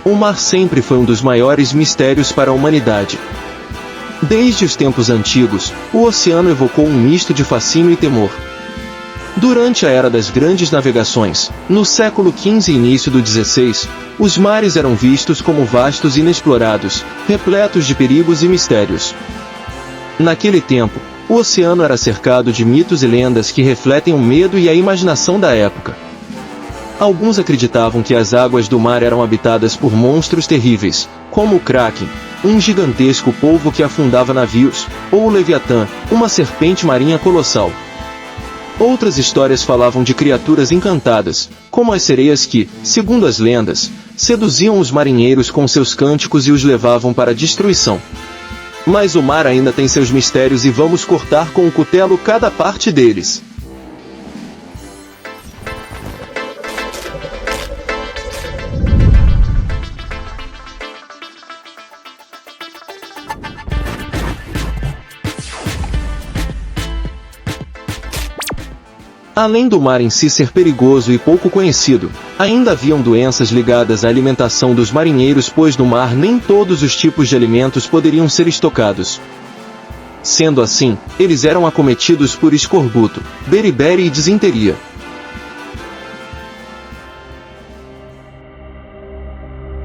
O mar sempre foi um dos maiores mistérios para a humanidade. Desde os tempos antigos, o oceano evocou um misto de fascínio e temor. Durante a era das grandes navegações, no século XV e início do XVI, os mares eram vistos como vastos e inexplorados, repletos de perigos e mistérios. Naquele tempo, o oceano era cercado de mitos e lendas que refletem o medo e a imaginação da época. Alguns acreditavam que as águas do mar eram habitadas por monstros terríveis, como o Kraken, um gigantesco polvo que afundava navios, ou o Leviatã, uma serpente marinha colossal. Outras histórias falavam de criaturas encantadas, como as sereias que, segundo as lendas, seduziam os marinheiros com seus cânticos e os levavam para a destruição. Mas o mar ainda tem seus mistérios e vamos cortar com o cutelo cada parte deles. Além do mar em si ser perigoso e pouco conhecido, ainda haviam doenças ligadas à alimentação dos marinheiros, pois no mar nem todos os tipos de alimentos poderiam ser estocados. Sendo assim, eles eram acometidos por escorbuto, beriberi e disenteria.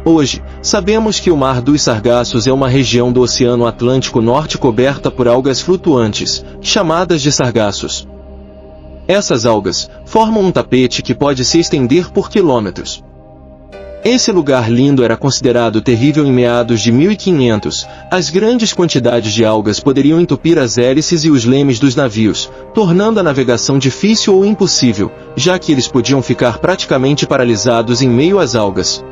Hoje, sabemos que o Mar dos Sargassos é uma região do Oceano Atlântico Norte coberta por algas flutuantes, chamadas de sargassos. Essas algas formam um tapete que pode se estender por quilômetros. Esse lugar lindo era considerado terrível em meados de 1500. As grandes quantidades de algas poderiam entupir as hélices e os lemes dos navios, tornando a navegação difícil ou impossível, já que eles podiam ficar praticamente paralisados em meio às algas.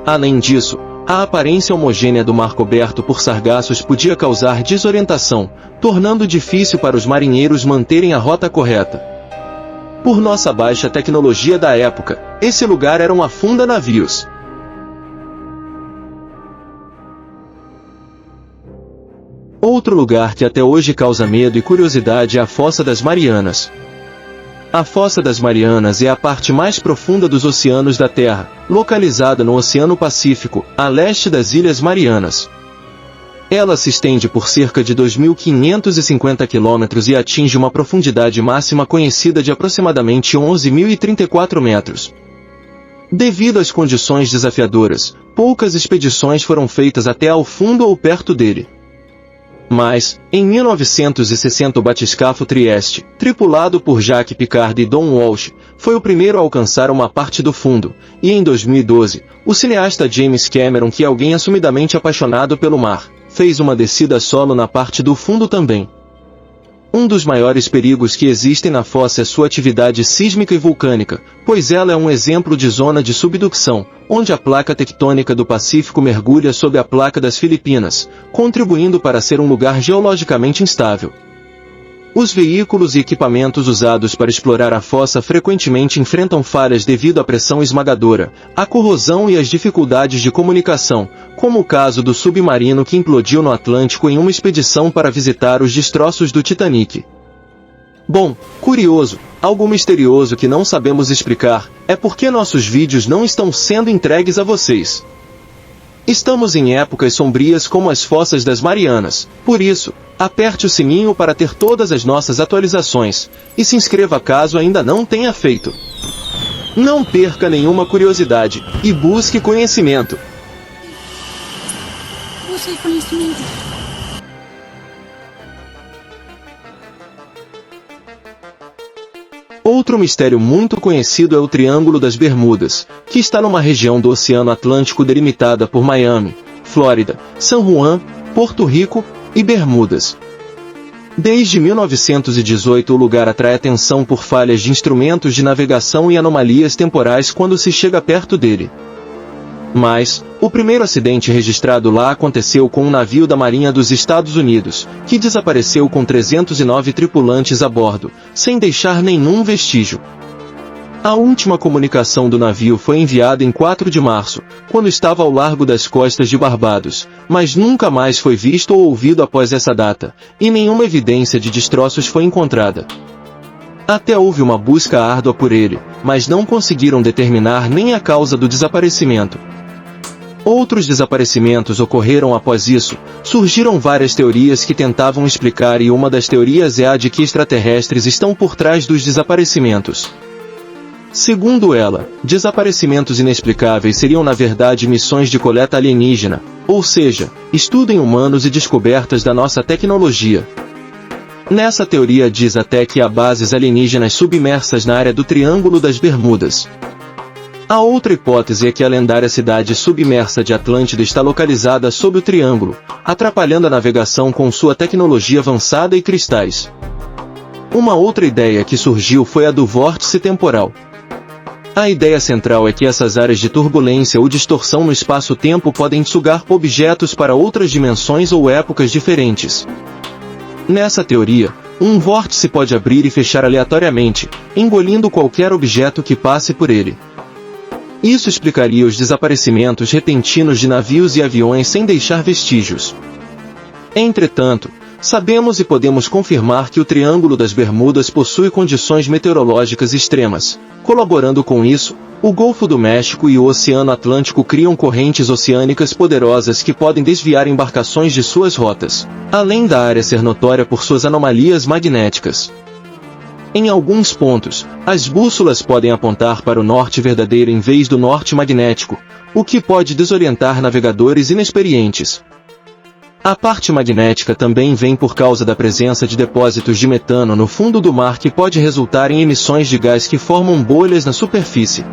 Além disso, a aparência homogênea do mar coberto por sargassos podia causar desorientação, tornando difícil para os marinheiros manterem a rota correta. Por nossa baixa tecnologia da época, esse lugar era um afunda-navios. Outro lugar que até hoje causa medo e curiosidade é a Fossa das Marianas. A Fossa das Marianas é a parte mais profunda dos oceanos da Terra, localizada no Oceano Pacífico, a leste das Ilhas Marianas. Ela se estende por cerca de 2.550 km e atinge uma profundidade máxima conhecida de aproximadamente 11.034 metros. Devido às condições desafiadoras, poucas expedições foram feitas até ao fundo ou perto dele. Mas, em 1960 o batiscafo Trieste, tripulado por Jacques Piccard e Don Walsh, foi o primeiro a alcançar uma parte do fundo, e em 2012, o cineasta James Cameron, que é alguém assumidamente apaixonado pelo mar, fez uma descida solo na parte do fundo também. Um dos maiores perigos que existem na fossa é sua atividade sísmica e vulcânica, pois ela é um exemplo de zona de subducção, onde a placa tectônica do Pacífico mergulha sob a placa das Filipinas, contribuindo para ser um lugar geologicamente instável. Os veículos e equipamentos usados para explorar a fossa frequentemente enfrentam falhas devido à pressão esmagadora, à corrosão e às dificuldades de comunicação, como o caso do submarino que implodiu no Atlântico em uma expedição para visitar os destroços do Titanic. Bom, curioso, algo misterioso que não sabemos explicar, é porque nossos vídeos não estão sendo entregues a vocês. Estamos em épocas sombrias como as Fossas das Marianas, por isso, aperte o sininho para ter todas as nossas atualizações, e se inscreva caso ainda não tenha feito. Não perca nenhuma curiosidade, e busque conhecimento. Busque conhecimento. Outro mistério muito conhecido é o Triângulo das Bermudas, que está numa região do Oceano Atlântico delimitada por Miami, Flórida, San Juan, Porto Rico e Bermudas. Desde 1918 o lugar atrai atenção por falhas de instrumentos de navegação e anomalias temporais quando se chega perto dele. Mas, o primeiro acidente registrado lá aconteceu com um navio da Marinha dos Estados Unidos, que desapareceu com 309 tripulantes a bordo, sem deixar nenhum vestígio. A última comunicação do navio foi enviada em 4 de março, quando estava ao largo das costas de Barbados, mas nunca mais foi visto ou ouvido após essa data, e nenhuma evidência de destroços foi encontrada. Até houve uma busca árdua por ele, mas não conseguiram determinar nem a causa do desaparecimento. Outros desaparecimentos ocorreram após isso. Surgiram várias teorias que tentavam explicar, e uma das teorias é a de que extraterrestres estão por trás dos desaparecimentos. Segundo ela, desaparecimentos inexplicáveis seriam na verdade missões de coleta alienígena, ou seja, estudo em humanos e descobertas da nossa tecnologia. Nessa teoria diz até que há bases alienígenas submersas na área do Triângulo das Bermudas. A outra hipótese é que a lendária cidade submersa de Atlântida está localizada sob o Triângulo, atrapalhando a navegação com sua tecnologia avançada e cristais. Uma outra ideia que surgiu foi a do vórtice temporal. A ideia central é que essas áreas de turbulência ou distorção no espaço-tempo podem sugar objetos para outras dimensões ou épocas diferentes. Nessa teoria, um vórtice pode abrir e fechar aleatoriamente, engolindo qualquer objeto que passe por ele. Isso explicaria os desaparecimentos repentinos de navios e aviões sem deixar vestígios. Entretanto, sabemos e podemos confirmar que o Triângulo das Bermudas possui condições meteorológicas extremas. Colaborando com isso, o Golfo do México e o Oceano Atlântico criam correntes oceânicas poderosas que podem desviar embarcações de suas rotas, além da área ser notória por suas anomalias magnéticas. Em alguns pontos, as bússolas podem apontar para o norte verdadeiro em vez do norte magnético, o que pode desorientar navegadores inexperientes. A parte magnética também vem por causa da presença de depósitos de metano no fundo do mar, que pode resultar em emissões de gás que formam bolhas na superfície.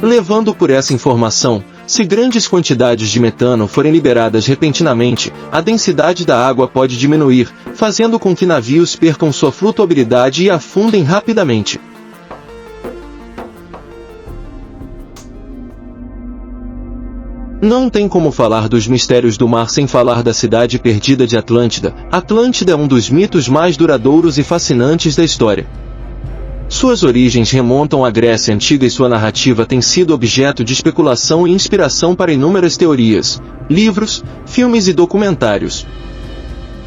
Levando por essa informação, se grandes quantidades de metano forem liberadas repentinamente, a densidade da água pode diminuir, fazendo com que navios percam sua flutuabilidade e afundem rapidamente. Não tem como falar dos mistérios do mar sem falar da cidade perdida de Atlântida. Atlântida é um dos mitos mais duradouros e fascinantes da história. Suas origens remontam à Grécia Antiga e sua narrativa tem sido objeto de especulação e inspiração para inúmeras teorias, livros, filmes e documentários.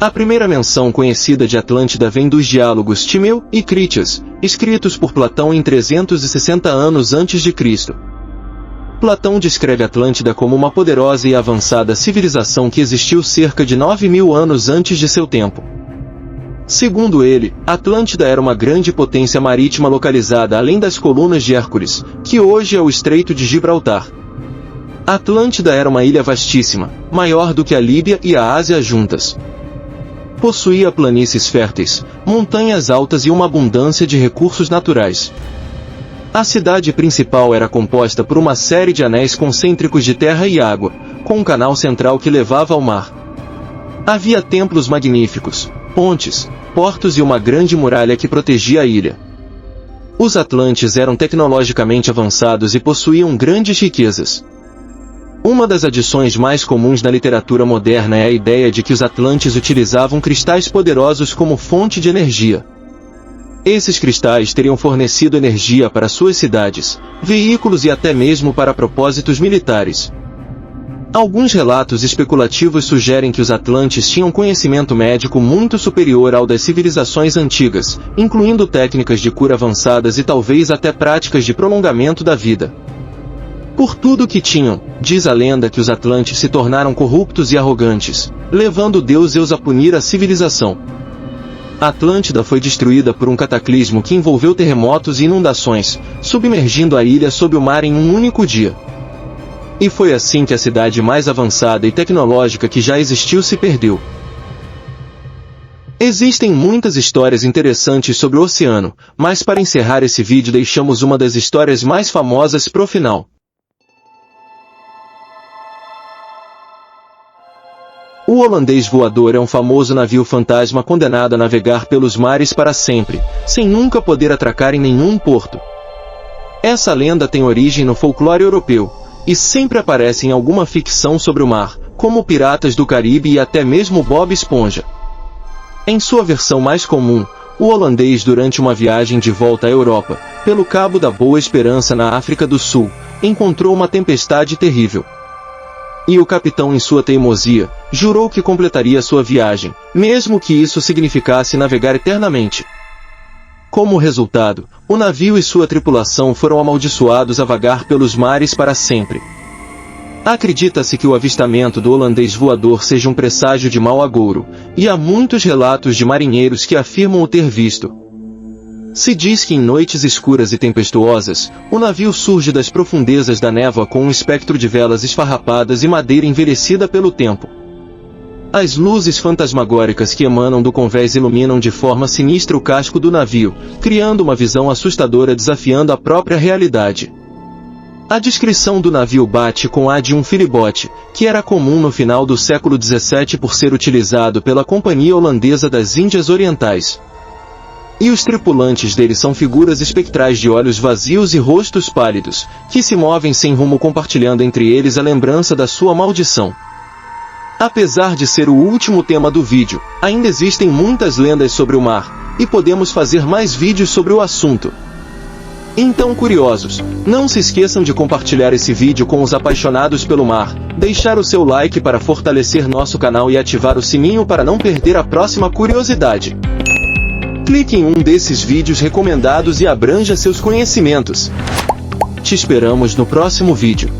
A primeira menção conhecida de Atlântida vem dos diálogos Timeu e Critias, escritos por Platão em 360 anos a.C. Platão descreve Atlântida como uma poderosa e avançada civilização que existiu cerca de 9.000 anos antes de seu tempo. Segundo ele, Atlântida era uma grande potência marítima localizada além das colunas de Hércules, que hoje é o Estreito de Gibraltar. Atlântida era uma ilha vastíssima, maior do que a Líbia e a Ásia juntas. Possuía planícies férteis, montanhas altas e uma abundância de recursos naturais. A cidade principal era composta por uma série de anéis concêntricos de terra e água, com um canal central que levava ao mar. Havia templos magníficos, pontes, portos e uma grande muralha que protegia a ilha. Os atlantes eram tecnologicamente avançados e possuíam grandes riquezas. Uma das adições mais comuns na literatura moderna é a ideia de que os atlantes utilizavam cristais poderosos como fonte de energia. Esses cristais teriam fornecido energia para suas cidades, veículos e até mesmo para propósitos militares. Alguns relatos especulativos sugerem que os atlantes tinham conhecimento médico muito superior ao das civilizações antigas, incluindo técnicas de cura avançadas e talvez até práticas de prolongamento da vida. Por tudo que tinham, diz a lenda que os atlantes se tornaram corruptos e arrogantes, levando o deus Zeus a punir a civilização. Atlântida foi destruída por um cataclismo que envolveu terremotos e inundações, submergindo a ilha sob o mar em um único dia. E foi assim que a cidade mais avançada e tecnológica que já existiu se perdeu. Existem muitas histórias interessantes sobre o oceano, mas para encerrar esse vídeo deixamos uma das histórias mais famosas pro final. O holandês voador é um famoso navio fantasma condenado a navegar pelos mares para sempre, sem nunca poder atracar em nenhum porto. Essa lenda tem origem no folclore europeu, e sempre aparece em alguma ficção sobre o mar, como Piratas do Caribe e até mesmo Bob Esponja. Em sua versão mais comum, o holandês durante uma viagem de volta à Europa, pelo Cabo da Boa Esperança na África do Sul, encontrou uma tempestade terrível. E o capitão, em sua teimosia, jurou que completaria sua viagem, mesmo que isso significasse navegar eternamente. Como resultado, o navio e sua tripulação foram amaldiçoados a vagar pelos mares para sempre. Acredita-se que o avistamento do holandês voador seja um presságio de mau agouro, e há muitos relatos de marinheiros que afirmam o ter visto. Se diz que em noites escuras e tempestuosas, o navio surge das profundezas da névoa com um espectro de velas esfarrapadas e madeira envelhecida pelo tempo. As luzes fantasmagóricas que emanam do convés iluminam de forma sinistra o casco do navio, criando uma visão assustadora desafiando a própria realidade. A descrição do navio bate com a de um filibote, que era comum no final do século XVII por ser utilizado pela Companhia Holandesa das Índias Orientais. E os tripulantes dele são figuras espectrais de olhos vazios e rostos pálidos, que se movem sem rumo compartilhando entre eles a lembrança da sua maldição. Apesar de ser o último tema do vídeo, ainda existem muitas lendas sobre o mar, e podemos fazer mais vídeos sobre o assunto. Então, curiosos, não se esqueçam de compartilhar esse vídeo com os apaixonados pelo mar, deixar o seu like para fortalecer nosso canal e ativar o sininho para não perder a próxima curiosidade. Clique em um desses vídeos recomendados e abranja seus conhecimentos. Te esperamos no próximo vídeo.